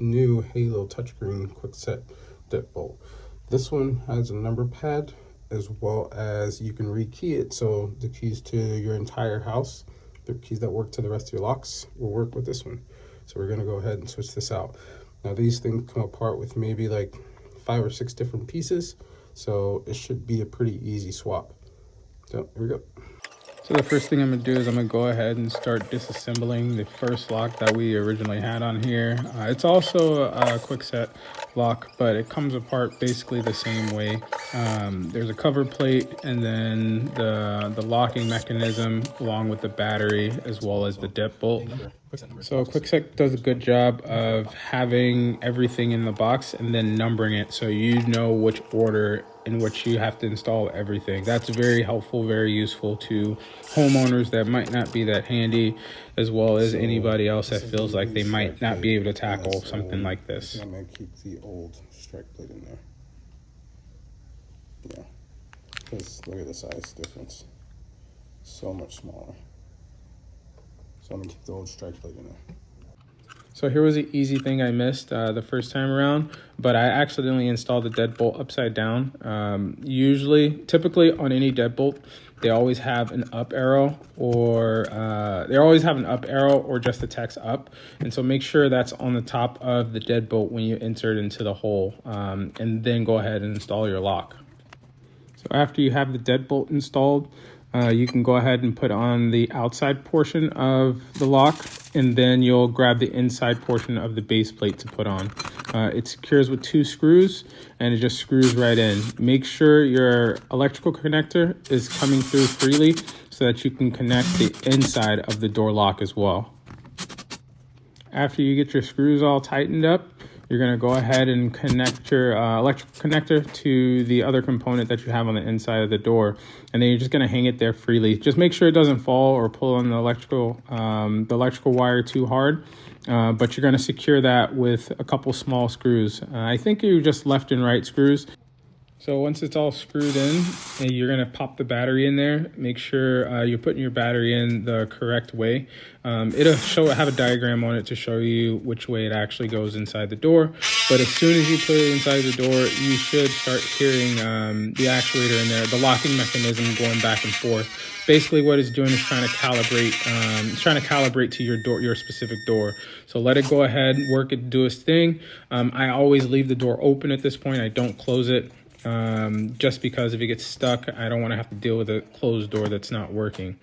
New Halo touchscreen Kwikset deadbolt. This one has a number pad as well as you can rekey it, so the keys to your entire house, the keys that work to the rest of your locks, will work with this one. So we're going to go ahead and switch this out. Now these things come apart with maybe like 5 or 6 different pieces, so it should be a pretty easy swap. So here we go. So the first thing I'm going to do is I'm going to go ahead and start disassembling the first lock that we originally had on here. It's also a Kwikset lock, but it comes apart basically the same way. There's a cover plate and then the locking mechanism along with the battery as well as the deadbolt. So Kwikset does a good job of having everything in the box and then numbering it so you know which order in which you have to install everything. That's very helpful, very useful to homeowners that might not be that handy, as well as anybody else that feels like they might not be able to tackle something like this. I'm gonna keep the old strike plate in there. Yeah, because look at the size difference. So much smaller. So I'm gonna keep the old strike plate in there. So here was the easy thing I missed the first time around, but I accidentally installed the deadbolt upside down. Typically on any deadbolt, they always have an up arrow or just the text up. And so make sure that's on the top of the deadbolt when you insert into the hole, and then go ahead and install your lock. So after you have the deadbolt installed, you can go ahead and put on the outside portion of the lock, and then you'll grab the inside portion of the base plate to put on. It secures with 2 screws, and it just screws right in. Make sure your electrical connector is coming through freely so that you can connect the inside of the door lock as well. After you get your screws all tightened up, you're going to go ahead and connect your electrical connector to the other component that you have on the inside of the door. And then you're just going to hang it there freely. Just make sure it doesn't fall or pull on the electrical wire too hard. But you're going to secure that with a couple small screws. I think you just left and right screws. So once it's all screwed in, and you're going to pop the battery in there. Make sure you're putting your battery in the correct way. It'll have a diagram on it to show you which way it actually goes inside the door. But as soon as you put it inside the door, you should start hearing the actuator in there, the locking mechanism going back and forth. Basically what it's doing is trying to calibrate to your specific door. So let it go ahead, work it, do its thing. I always leave the door open at this point. I don't close it. Just because if it gets stuck, I don't want to have to deal with a closed door that's not working.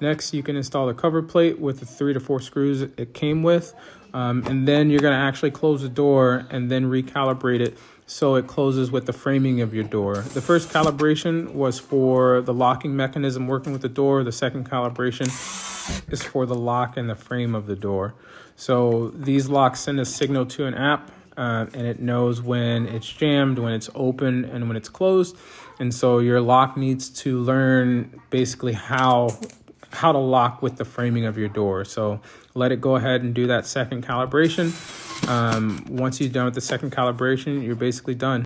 Next, you can install the cover plate with the 3 to 4 screws it came with. And then you're going to actually close the door and then recalibrate it so it closes with the framing of your door. The first calibration was for the locking mechanism working with the door. The second calibration is for the lock and the frame of the door. So these locks send a signal to an app. And it knows when it's jammed, when it's open, and when it's closed. And so your lock needs to learn basically how to lock with the framing of your door. So let it go ahead and do that second calibration. Once you're done with the second calibration, you're basically done.